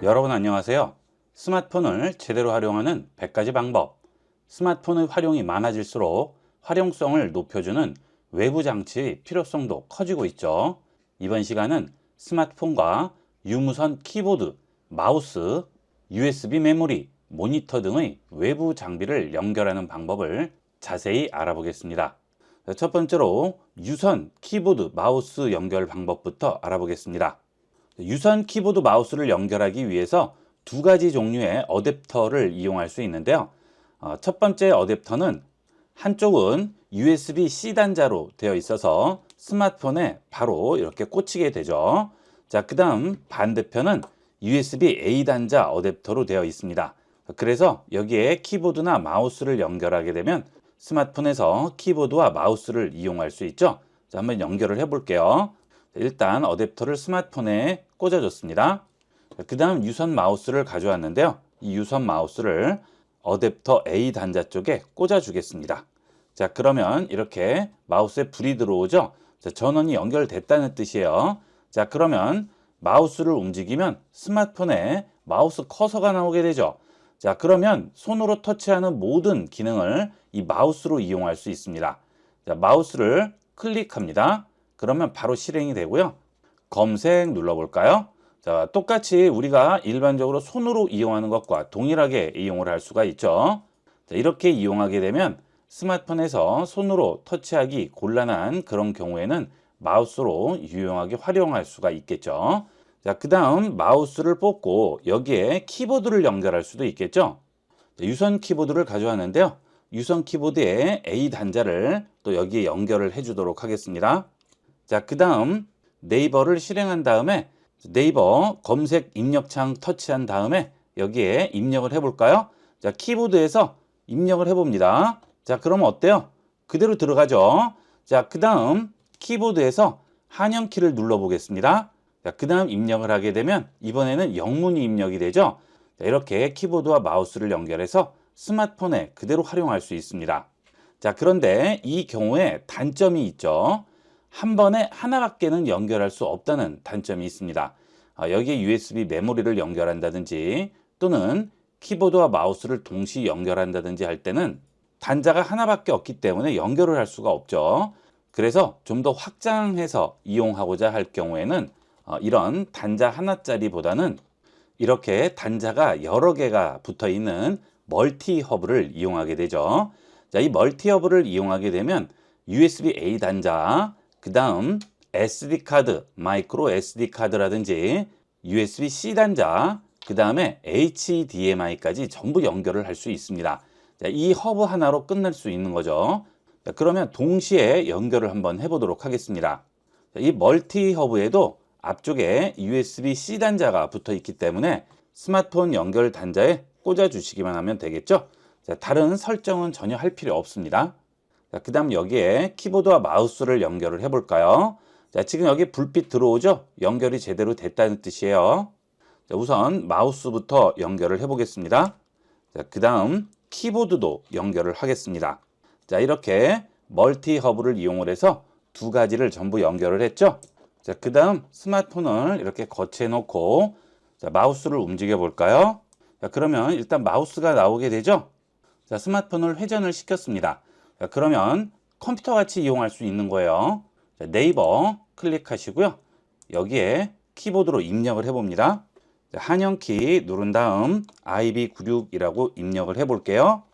여러분 안녕하세요. 스마트폰을 제대로 활용하는 100가지 방법. 스마트폰의 활용이 많아질수록 활용성을 높여주는 외부 장치의 필요성도 커지고 있죠. 이번 시간은 스마트폰과 유무선 키보드, 마우스, USB 메모리, 모니터 등의 외부 장비를 연결하는 방법을 자세히 알아보겠습니다. 첫 번째로 유선 키보드, 마우스 연결 방법부터 알아보겠습니다. 유선 키보드 마우스를 연결하기 위해서 두 가지 종류의 어댑터를 이용할 수 있는데요. 첫 번째 어댑터는 한쪽은 USB-C 단자로 되어 있어서 스마트폰에 바로 이렇게 꽂히게 되죠. 자, 그 다음 반대편은 USB-A 단자 어댑터로 되어 있습니다. 그래서 여기에 키보드나 마우스를 연결하게 되면 스마트폰에서 키보드와 마우스를 이용할 수 있죠. 자, 한번 연결을 해 볼게요. 일단 어댑터를 스마트폰에 꽂아줬습니다. 그 다음 유선 마우스를 가져왔는데요. 이 유선 마우스를 어댑터 A 단자 쪽에 꽂아 주겠습니다. 자, 그러면 이렇게 마우스에 불이 들어오죠. 자, 전원이 연결됐다는 뜻이에요. 자, 그러면 마우스를 움직이면 스마트폰에 마우스 커서가 나오게 되죠. 자, 그러면 손으로 터치하는 모든 기능을 이 마우스로 이용할 수 있습니다. 자, 마우스를 클릭합니다. 그러면 바로 실행이 되고요. 검색 눌러볼까요? 자, 똑같이 우리가 일반적으로 손으로 이용하는 것과 동일하게 이용을 할 수가 있죠. 자, 이렇게 이용하게 되면 스마트폰에서 손으로 터치하기 곤란한 그런 경우에는 마우스로 유용하게 활용할 수가 있겠죠. 자, 그 다음 마우스를 뽑고 여기에 키보드를 연결할 수도 있겠죠. 자, 유선 키보드를 가져왔는데요. 유선 키보드에 A 단자를 또 여기에 연결을 해 주도록 하겠습니다. 자, 그 다음 네이버를 실행한 다음에 네이버 검색 입력창 터치한 다음에 여기에 입력을 해볼까요? 자, 키보드에서 입력을 해봅니다. 자, 그러면 어때요? 그대로 들어가죠. 자, 그 다음 키보드에서 한영키를 눌러보겠습니다. 자, 그 다음 입력을 하게 되면 이번에는 영문이 입력이 되죠. 자, 이렇게 키보드와 마우스를 연결해서 스마트폰에 그대로 활용할 수 있습니다. 자, 그런데 이 경우에 단점이 있죠. 한 번에 하나밖에는 연결할 수 없다는 단점이 있습니다. 여기에 USB 메모리를 연결한다든지 또는 키보드와 마우스를 동시에 연결한다든지 할 때는 단자가 하나밖에 없기 때문에 연결을 할 수가 없죠. 그래서 좀 더 확장해서 이용하고자 할 경우에는 이런 단자 하나짜리보다는 이렇게 단자가 여러 개가 붙어 있는 멀티 허브를 이용하게 되죠. 자, 이 멀티 허브를 이용하게 되면 USB-A 단자, 그 다음 SD카드, 마이크로 SD카드라든지 USB-C 단자, 그 다음에 HDMI까지 전부 연결을 할 수 있습니다. 자, 이 허브 하나로 끝낼 수 있는 거죠. 자, 그러면 동시에 연결을 한번 해보도록 하겠습니다. 자, 이 멀티 허브에도 앞쪽에 USB-C 단자가 붙어 있기 때문에 스마트폰 연결 단자에 꽂아 주시기만 하면 되겠죠. 자, 다른 설정은 전혀 할 필요 없습니다. 자, 그 다음 여기에 키보드와 마우스를 연결을 해볼까요? 자, 지금 여기 불빛 들어오죠? 연결이 제대로 됐다는 뜻이에요. 자, 우선 마우스부터 연결을 해보겠습니다. 자, 그 다음 키보드도 연결을 하겠습니다. 자, 이렇게 멀티 허브를 이용을 해서 두 가지를 전부 연결을 했죠? 자, 그 다음 스마트폰을 이렇게 거치해 놓고 자, 마우스를 움직여 볼까요? 자, 그러면 일단 마우스가 나오게 되죠? 자, 스마트폰을 회전을 시켰습니다. 자, 그러면 컴퓨터 같이 이용할 수 있는 거예요. 자, 네이버 클릭하시고요. 여기에 키보드로 입력을 해봅니다. 자, 한영키 누른 다음 IB96이라고 입력을 해볼게요.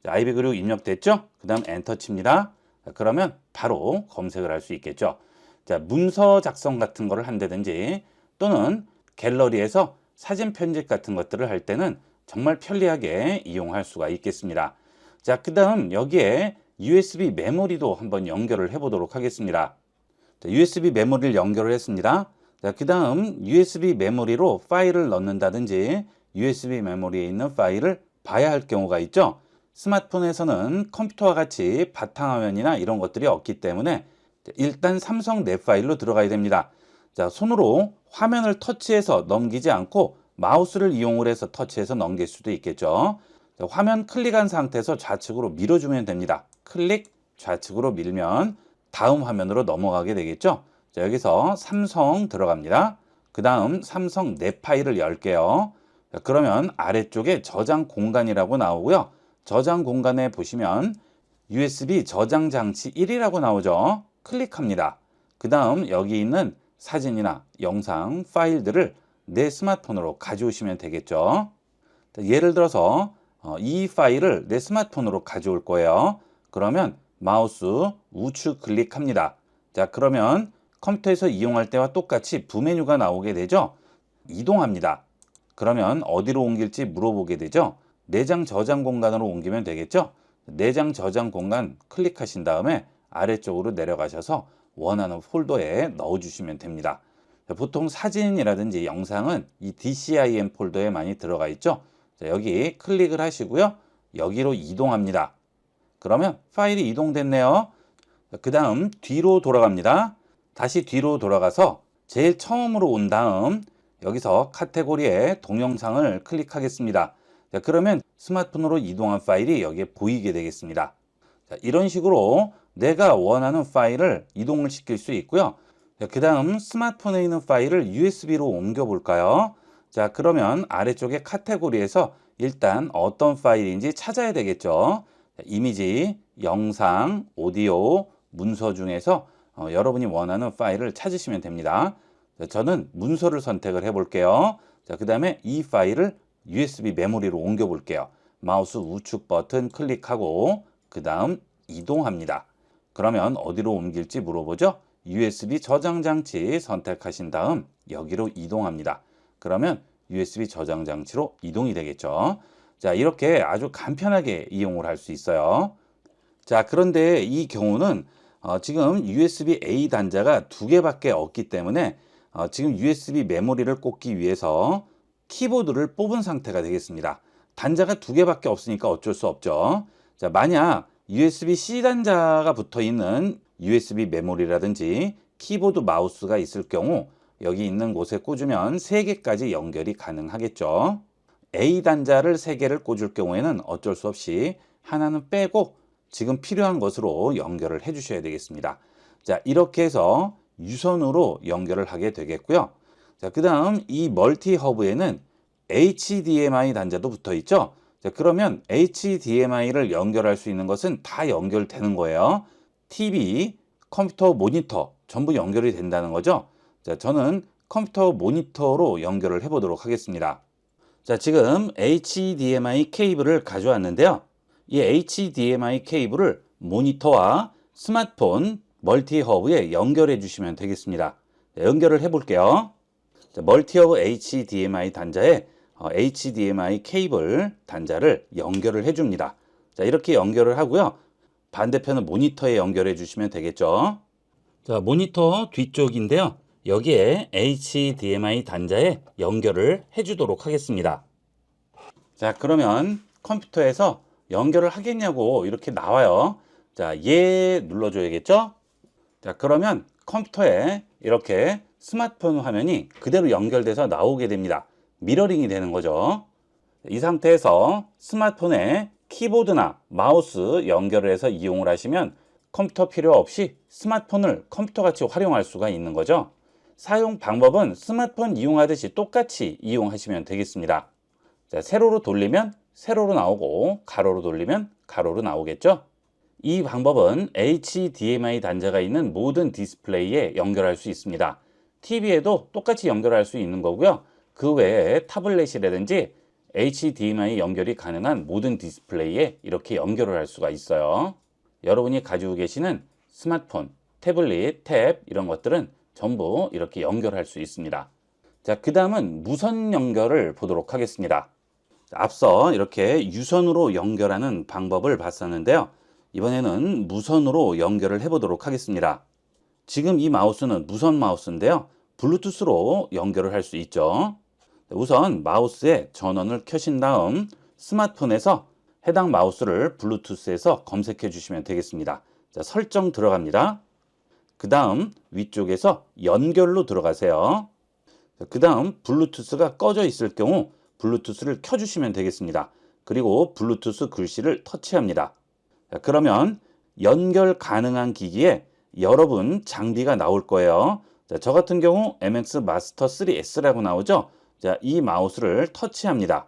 자, IB96 입력됐죠? 그 다음 엔터 칩니다. 자, 그러면 바로 검색을 할 수 있겠죠. 자, 문서 작성 같은 거를 한다든지 또는 갤러리에서 사진 편집 같은 것들을 할 때는 정말 편리하게 이용할 수가 있겠습니다. 자, 그 다음 여기에 USB 메모리도 한번 연결을 해 보도록 하겠습니다. 자, USB 메모리를 연결을 했습니다. 자, 그 다음 USB 메모리로 파일을 넣는다든지 USB 메모리에 있는 파일을 봐야 할 경우가 있죠. 스마트폰에서는 컴퓨터와 같이 바탕화면이나 이런 것들이 없기 때문에 일단 삼성 내 파일로 들어가야 됩니다. 자, 손으로 화면을 터치해서 넘기지 않고 마우스를 이용을 해서 터치해서 넘길 수도 있겠죠. 자, 화면 클릭한 상태에서 좌측으로 밀어주면 됩니다. 클릭, 좌측으로 밀면 다음 화면으로 넘어가게 되겠죠. 자, 여기서 삼성 들어갑니다. 그 다음 삼성 내 파일을 열게요. 자, 그러면 아래쪽에 저장 공간이라고 나오고요. 저장 공간에 보시면 USB 저장 장치 1이라고 나오죠. 클릭합니다. 그 다음 여기 있는 사진이나 영상 파일들을 내 스마트폰으로 가져오시면 되겠죠. 예를 들어서 이 파일을 내 스마트폰으로 가져올 거예요. 그러면 마우스 우측 클릭합니다. 자, 그러면 컴퓨터에서 이용할 때와 똑같이 부메뉴가 나오게 되죠. 이동합니다. 그러면 어디로 옮길지 물어보게 되죠. 내장 저장 공간으로 옮기면 되겠죠. 내장 저장 공간 클릭하신 다음에 아래쪽으로 내려가셔서 원하는 폴더에 넣어주시면 됩니다. 보통 사진이라든지 영상은 이 DCIM 폴더에 많이 들어가 있죠. 자, 여기 클릭을 하시고요. 여기로 이동합니다. 그러면 파일이 이동됐네요. 그 다음 뒤로 돌아갑니다. 다시 뒤로 돌아가서 제일 처음으로 온 다음 여기서 카테고리에 동영상을 클릭하겠습니다. 자, 그러면 스마트폰으로 이동한 파일이 여기에 보이게 되겠습니다. 자, 이런 식으로 내가 원하는 파일을 이동을 시킬 수 있고요. 그 다음 스마트폰에 있는 파일을 USB로 옮겨 볼까요? 자, 그러면 아래쪽에 카테고리에서 일단 어떤 파일인지 찾아야 되겠죠. 자, 이미지, 영상, 오디오, 문서 중에서 여러분이 원하는 파일을 찾으시면 됩니다. 자, 저는 문서를 선택을 해 볼게요. 자, 그 다음에 이 파일을 USB 메모리로 옮겨 볼게요. 마우스 우측 버튼 클릭하고 그 다음 이동합니다. 그러면 어디로 옮길지 물어보죠. USB 저장 장치 선택하신 다음 여기로 이동합니다. 그러면 USB 저장 장치로 이동이 되겠죠. 자, 이렇게 아주 간편하게 이용을 할 수 있어요. 자, 그런데 이 경우는 지금 USB-A 단자가 2개밖에 없기 때문에 지금 USB 메모리를 꽂기 위해서 키보드를 뽑은 상태가 되겠습니다. 단자가 2개밖에 없으니까 어쩔 수 없죠. 자, 만약 USB-C 단자가 붙어 있는 USB 메모리라든지 키보드 마우스가 있을 경우 여기 있는 곳에 꽂으면 3개까지 연결이 가능하겠죠. A 단자를 3개를 꽂을 경우에는 어쩔 수 없이 하나는 빼고 지금 필요한 것으로 연결을 해 주셔야 되겠습니다. 자, 이렇게 해서 유선으로 연결을 하게 되겠고요. 자, 그 다음 이 멀티 허브에는 HDMI 단자도 붙어 있죠. 자, 그러면 HDMI를 연결할 수 있는 것은 다 연결되는 거예요. TV, 컴퓨터 모니터 전부 연결이 된다는 거죠. 자, 저는 컴퓨터 모니터로 연결을 해 보도록 하겠습니다. 자, 지금 HDMI 케이블을 가져왔는데요. 이 HDMI 케이블을 모니터와 스마트폰 멀티 허브에 연결해 주시면 되겠습니다. 자, 연결을 해 볼게요. 자, 멀티 허브 HDMI 단자에 HDMI 케이블 단자를 연결을 해 줍니다. 자, 이렇게 연결을 하고요. 반대편은 모니터에 연결해 주시면 되겠죠. 자, 모니터 뒤쪽인데요. 여기에 HDMI 단자에 연결을 해 주도록 하겠습니다. 자, 그러면 컴퓨터에서 연결을 하겠냐고 이렇게 나와요. 자, 예 눌러줘야겠죠. 자, 그러면 컴퓨터에 이렇게 스마트폰 화면이 그대로 연결돼서 나오게 됩니다. 미러링이 되는 거죠. 이 상태에서 스마트폰에 키보드나 마우스 연결을 해서 이용을 하시면 컴퓨터 필요 없이 스마트폰을 컴퓨터같이 활용할 수가 있는 거죠. 사용 방법은 스마트폰 이용하듯이 똑같이 이용하시면 되겠습니다. 자, 세로로 돌리면 세로로 나오고 가로로 돌리면 가로로 나오겠죠. 이 방법은 HDMI 단자가 있는 모든 디스플레이에 연결할 수 있습니다. TV에도 똑같이 연결할 수 있는 거고요. 그 외에 타블렛이라든지 HDMI 연결이 가능한 모든 디스플레이에 이렇게 연결을 할 수가 있어요. 여러분이 가지고 계시는 스마트폰, 태블릿, 탭 이런 것들은 전부 이렇게 연결할 수 있습니다. 자, 그 다음은 무선 연결을 보도록 하겠습니다. 앞서 이렇게 유선으로 연결하는 방법을 봤었는데요. 이번에는 무선으로 연결을 해보도록 하겠습니다. 지금 이 마우스는 무선 마우스인데요. 블루투스로 연결을 할 수 있죠. 우선 마우스에 전원을 켜신 다음 스마트폰에서 해당 마우스를 블루투스에서 검색해 주시면 되겠습니다. 자, 설정 들어갑니다. 그 다음 위쪽에서 연결로 들어가세요. 그 다음 블루투스가 꺼져 있을 경우 블루투스를 켜주시면 되겠습니다. 그리고 블루투스 글씨를 터치합니다. 자, 그러면 연결 가능한 기기에 여러분 장비가 나올 거예요. 자, 저 같은 경우 MX 마스터 3S라고 나오죠. 자, 이 마우스를 터치합니다.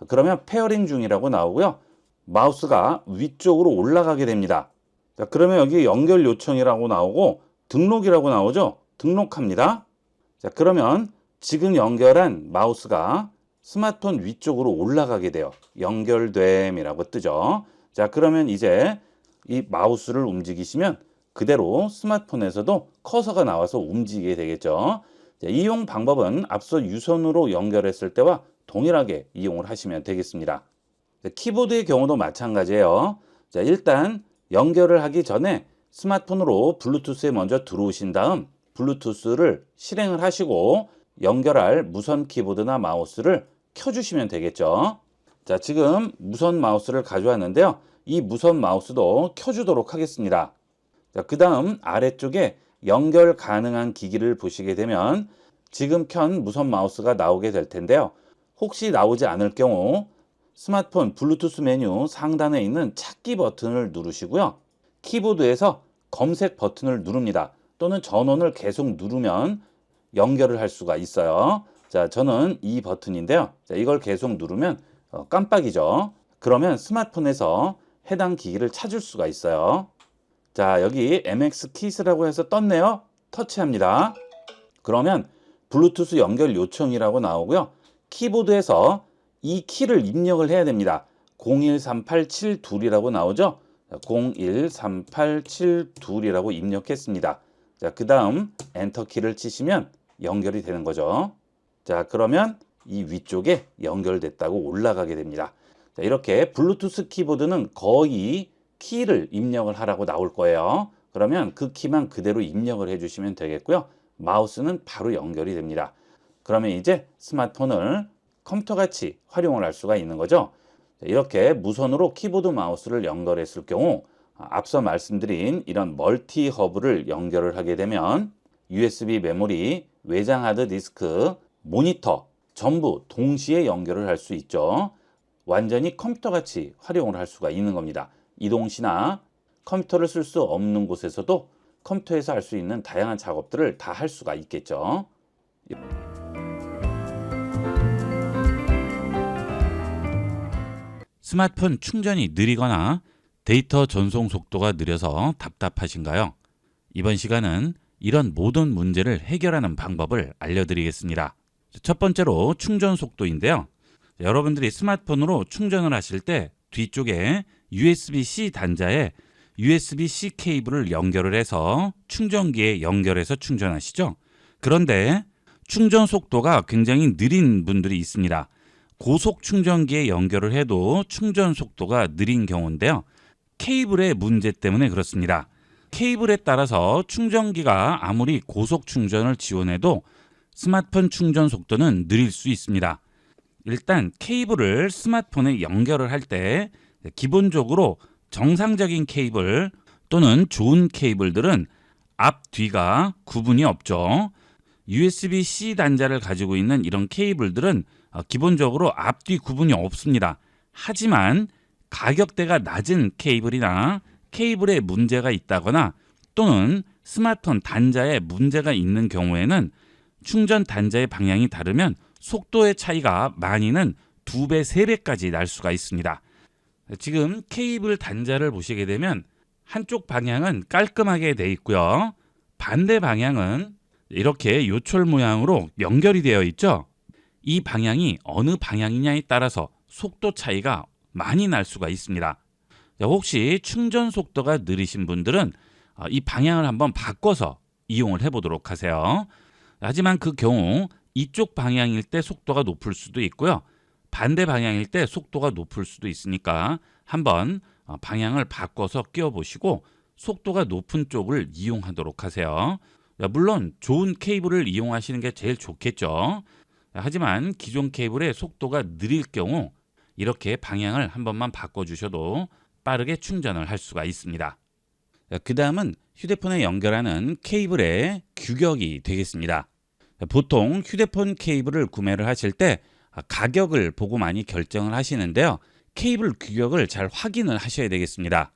그러면 페어링 중이라고 나오고요. 마우스가 위쪽으로 올라가게 됩니다. 자, 그러면 여기 연결 요청이라고 나오고 등록이라고 나오죠. 등록합니다. 자, 그러면 지금 연결한 마우스가 스마트폰 위쪽으로 올라가게 돼요. 연결됨이라고 뜨죠. 자, 그러면 이제 이 마우스를 움직이시면 그대로 스마트폰에서도 커서가 나와서 움직이게 되겠죠. 자, 이용 방법은 앞서 유선으로 연결했을 때와 동일하게 이용을 하시면 되겠습니다. 자, 키보드의 경우도 마찬가지예요. 자, 일단 연결을 하기 전에 스마트폰으로 블루투스에 먼저 들어오신 다음 블루투스를 실행을 하시고 연결할 무선 키보드나 마우스를 켜주시면 되겠죠. 자, 지금 무선 마우스를 가져왔는데요. 이 무선 마우스도 켜주도록 하겠습니다. 자, 그 다음 아래쪽에 연결 가능한 기기를 보시게 되면 지금 켠 무선 마우스가 나오게 될 텐데요. 혹시 나오지 않을 경우 스마트폰 블루투스 메뉴 상단에 있는 찾기 버튼을 누르시고요. 키보드에서 검색 버튼을 누릅니다. 또는 전원을 계속 누르면 연결을 할 수가 있어요. 자, 저는 이 버튼인데요. 자, 이걸 계속 누르면 깜빡이죠. 그러면 스마트폰에서 해당 기기를 찾을 수가 있어요. 자, 여기 MX 키스라고 해서 떴네요. 터치합니다. 그러면 블루투스 연결 요청이라고 나오고요. 키보드에서 이 키를 입력을 해야 됩니다. 013872이라고 나오죠. 013872이라고 입력했습니다. 자, 그 다음 엔터 키를 치시면 연결이 되는 거죠. 자, 그러면 이 위쪽에 연결됐다고 올라가게 됩니다. 자, 이렇게 블루투스 키보드는 거의 키를 입력을 하라고 나올 거예요. 그러면 그 키만 그대로 입력을 해주시면 되겠고요. 마우스는 바로 연결이 됩니다. 그러면 이제 스마트폰을 컴퓨터같이 활용을 할 수가 있는 거죠. 자, 이렇게 무선으로 키보드 마우스를 연결했을 경우 앞서 말씀드린 이런 멀티 허브를 연결을 하게 되면 USB 메모리, 외장 하드 디스크, 모니터 전부 동시에 연결을 할 수 있죠. 완전히 컴퓨터같이 활용을 할 수가 있는 겁니다. 이동시나 컴퓨터를 쓸 수 없는 곳에서도 컴퓨터에서 할 수 있는 다양한 작업들을 다 할 수가 있겠죠. 스마트폰 충전이 느리거나 데이터 전송 속도가 느려서 답답하신가요? 이번 시간은 이런 모든 문제를 해결하는 방법을 알려드리겠습니다. 첫 번째로 충전 속도인데요. 여러분들이 스마트폰으로 충전을 하실 때 뒤쪽에 USB-C 단자에 USB-C 케이블을 연결을 해서 충전기에 연결해서 충전하시죠. 그런데 충전 속도가 굉장히 느린 분들이 있습니다. 고속 충전기에 연결을 해도 충전 속도가 느린 경우인데요. 케이블의 문제 때문에 그렇습니다. 케이블에 따라서 충전기가 아무리 고속 충전을 지원해도 스마트폰 충전 속도는 느릴 수 있습니다. 일단 케이블을 스마트폰에 연결을 할 때 기본적으로 정상적인 케이블 또는 좋은 케이블들은 앞, 뒤가 구분이 없죠. USB-C 단자를 가지고 있는 이런 케이블들은 기본적으로 앞, 뒤 구분이 없습니다. 하지만 가격대가 낮은 케이블이나 케이블에 문제가 있다거나 또는 스마트폰 단자에 문제가 있는 경우에는 충전 단자의 방향이 다르면 속도의 차이가 많이는 2배, 3배까지 날 수가 있습니다. 지금 케이블 단자를 보시게 되면 한쪽 방향은 깔끔하게 되어 있고요. 반대 방향은 이렇게 요철 모양으로 연결이 되어 있죠. 이 방향이 어느 방향이냐에 따라서 속도 차이가 많이 날 수가 있습니다. 혹시 충전 속도가 느리신 분들은 이 방향을 한번 바꿔서 이용을 해보도록 하세요. 하지만 그 경우 이쪽 방향일 때 속도가 높을 수도 있고요. 반대 방향일 때 속도가 높을 수도 있으니까 한번 방향을 바꿔서 끼워보시고 속도가 높은 쪽을 이용하도록 하세요. 물론 좋은 케이블을 이용하시는 게 제일 좋겠죠. 하지만 기존 케이블의 속도가 느릴 경우 이렇게 방향을 한 번만 바꿔주셔도 빠르게 충전을 할 수가 있습니다. 그 다음은 휴대폰에 연결하는 케이블의 규격이 되겠습니다. 보통 휴대폰 케이블을 구매를 하실 때 가격을 보고 많이 결정을 하시는데요. 케이블 규격을 잘 확인을 하셔야 되겠습니다.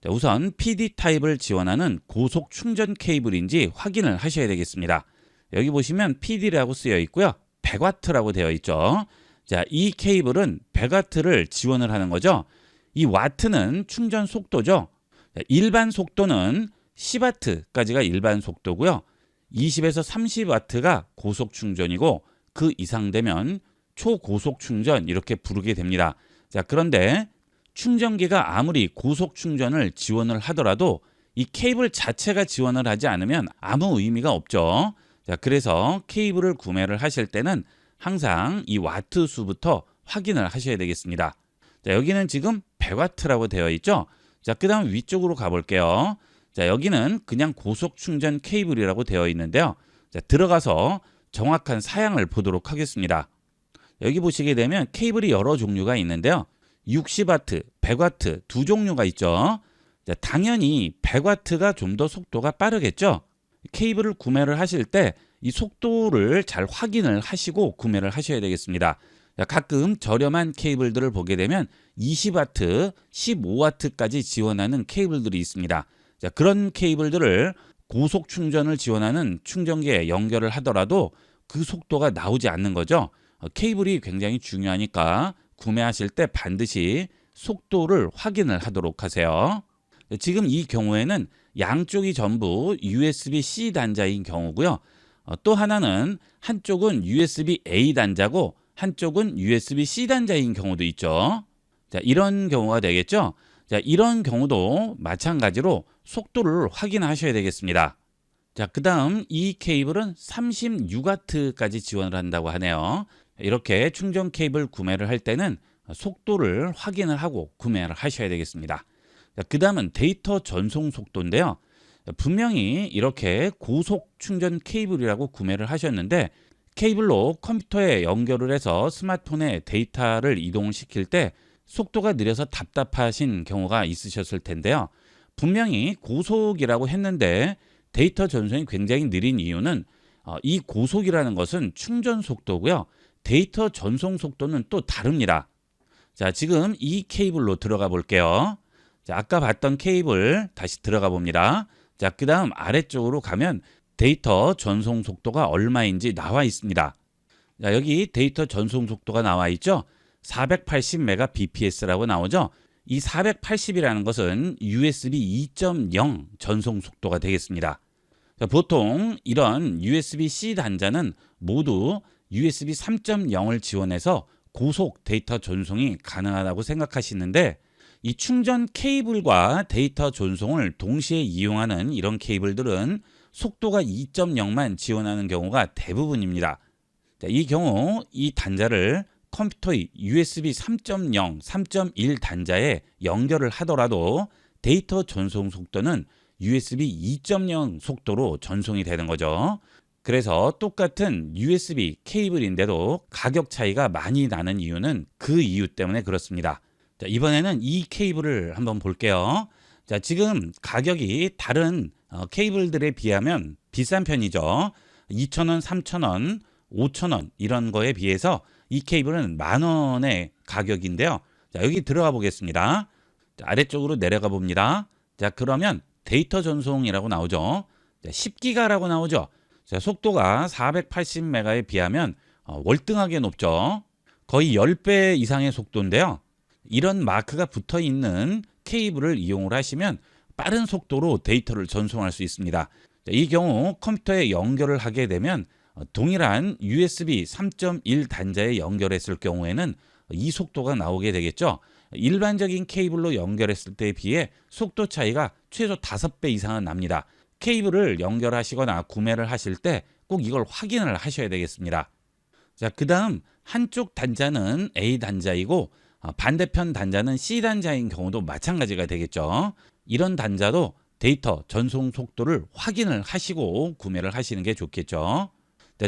자, 우선 PD 타입을 지원하는 고속 충전 케이블인지 확인을 하셔야 되겠습니다. 여기 보시면 PD라고 쓰여 있고요. 100W라고 되어 있죠. 자, 이 케이블은 100W를 지원을 하는 거죠. 이 와트는 충전 속도죠. 자, 일반 속도는 10W까지가 일반 속도고요. 20에서 30W가 고속 충전이고 그 이상 되면 초고속 충전 이렇게 부르게 됩니다. 자, 그런데 충전기가 아무리 고속 충전을 지원을 하더라도 이 케이블 자체가 지원을 하지 않으면 아무 의미가 없죠. 자, 그래서 케이블을 구매를 하실 때는 항상 이 와트 수부터 확인을 하셔야 되겠습니다. 자, 여기는 지금 100W라고 되어 있죠. 자, 그 다음 위쪽으로 가볼게요. 자, 여기는 그냥 고속 충전 케이블이라고 되어 있는데요. 자, 들어가서 정확한 사양을 보도록 하겠습니다. 여기 보시게 되면 케이블이 여러 종류가 있는데요. 60W, 100W 두 종류가 있죠. 자, 당연히 100W가 좀 더 속도가 빠르겠죠. 케이블을 구매를 하실 때 이 속도를 잘 확인을 하시고 구매를 하셔야 되겠습니다. 자, 가끔 저렴한 케이블들을 보게 되면 20W, 15W까지 지원하는 케이블들이 있습니다. 자, 그런 케이블들을 고속 충전을 지원하는 충전기에 연결을 하더라도 그 속도가 나오지 않는 거죠. 케이블이 굉장히 중요하니까 구매하실 때 반드시 속도를 확인을 하도록 하세요. 지금 이 경우에는 양쪽이 전부 USB-C 단자인 경우고요. 또 하나는 한쪽은 USB-A 단자고 한쪽은 USB-C 단자인 경우도 있죠. 자, 이런 경우가 되겠죠. 자, 이런 경우도 마찬가지로 속도를 확인하셔야 되겠습니다. 자, 그 다음 이 케이블은 36W까지 지원을 한다고 하네요. 이렇게 충전 케이블 구매를 할 때는 속도를 확인을 하고 구매를 하셔야 되겠습니다. 그 다음은 데이터 전송 속도인데요. 분명히 이렇게 고속 충전 케이블이라고 구매를 하셨는데 케이블로 컴퓨터에 연결을 해서 스마트폰에 데이터를 이동을 시킬 때 속도가 느려서 답답하신 경우가 있으셨을 텐데요. 분명히 고속이라고 했는데 데이터 전송이 굉장히 느린 이유는 이 고속이라는 것은 충전 속도고요. 데이터 전송 속도는 또 다릅니다. 자, 지금 이 케이블로 들어가 볼게요. 자, 아까 봤던 케이블 다시 들어가 봅니다. 자, 그 다음 아래쪽으로 가면 데이터 전송 속도가 얼마인지 나와 있습니다. 자, 여기 데이터 전송 속도가 나와 있죠. 480Mbps라고 나오죠. 이 480이라는 것은 USB 2.0 전송 속도가 되겠습니다. 자, 보통 이런 USB-C 단자는 모두 USB 3.0을 지원해서 고속 데이터 전송이 가능하다고 생각하시는데 이 충전 케이블과 데이터 전송을 동시에 이용하는 이런 케이블들은 속도가 2.0만 지원하는 경우가 대부분입니다. 자, 이 경우 이 단자를 컴퓨터의 USB 3.0, 3.1 단자에 연결을 하더라도 데이터 전송 속도는 USB 2.0 속도로 전송이 되는 거죠. 그래서 똑같은 USB 케이블인데도 가격 차이가 많이 나는 이유는 그 이유 때문에 그렇습니다. 자, 이번에는 이 케이블을 한번 볼게요. 자, 지금 가격이 다른 케이블들에 비하면 비싼 편이죠. 2,000원, 3,000원, 5,000원 이런 거에 비해서 이 케이블은 10,000원의 가격인데요. 자, 여기 들어가 보겠습니다. 자, 아래쪽으로 내려가 봅니다. 자, 그러면 데이터 전송이라고 나오죠. 자, 10기가라고 나오죠. 자, 속도가 480메가에 비하면 월등하게 높죠. 거의 10배 이상의 속도인데요. 이런 마크가 붙어 있는 케이블을 이용을 하시면 빠른 속도로 데이터를 전송할 수 있습니다. 자, 이 경우 컴퓨터에 연결을 하게 되면 동일한 USB 3.1 단자에 연결했을 경우에는 이 속도가 나오게 되겠죠. 일반적인 케이블로 연결했을 때에 비해 속도 차이가 최소 5배 이상은 납니다. 케이블을 연결하시거나 구매를 하실 때 꼭 이걸 확인을 하셔야 되겠습니다. 자, 그 다음 한쪽 단자는 A 단자이고 반대편 단자는 C 단자인 경우도 마찬가지가 되겠죠. 이런 단자도 데이터 전송 속도를 확인을 하시고 구매를 하시는 게 좋겠죠.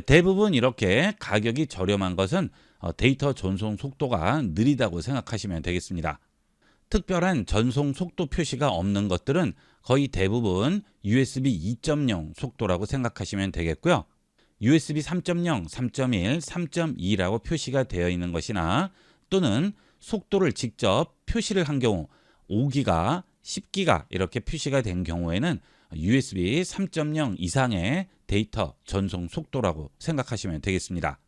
대부분 이렇게 가격이 저렴한 것은 데이터 전송 속도가 느리다고 생각하시면 되겠습니다. 특별한 전송 속도 표시가 없는 것들은 거의 대부분 USB 2.0 속도라고 생각하시면 되겠고요. USB 3.0, 3.1, 3.2라고 표시가 되어 있는 것이나 또는 속도를 직접 표시를 한 경우 5기가, 10기가 이렇게 표시가 된 경우에는 USB 3.0 이상의 데이터 전송 속도라고 생각하시면 되겠습니다.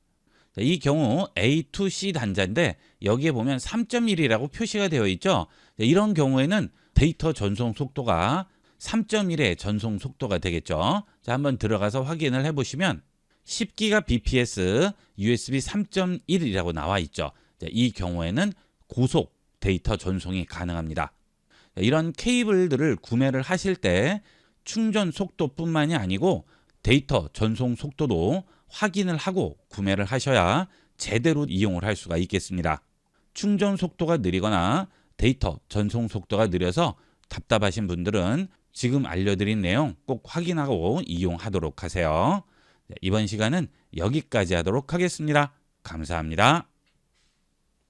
이 경우 A2C 단자인데 여기에 보면 3.1이라고 표시가 되어 있죠. 이런 경우에는 데이터 전송 속도가 3.1의 전송 속도가 되겠죠. 자, 한번 들어가서 확인을 해보시면 10GBps USB 3.1이라고 나와 있죠. 자, 이 경우에는 고속 데이터 전송이 가능합니다. 자, 이런 케이블들을 구매를 하실 때 충전 속도뿐만이 아니고 데이터 전송 속도도 확인을 하고 구매를 하셔야 제대로 이용을 할 수가 있겠습니다. 충전 속도가 느리거나 데이터 전송 속도가 느려서 답답하신 분들은 지금 알려드린 내용 꼭 확인하고 이용하도록 하세요. 이번 시간은 여기까지 하도록 하겠습니다. 감사합니다.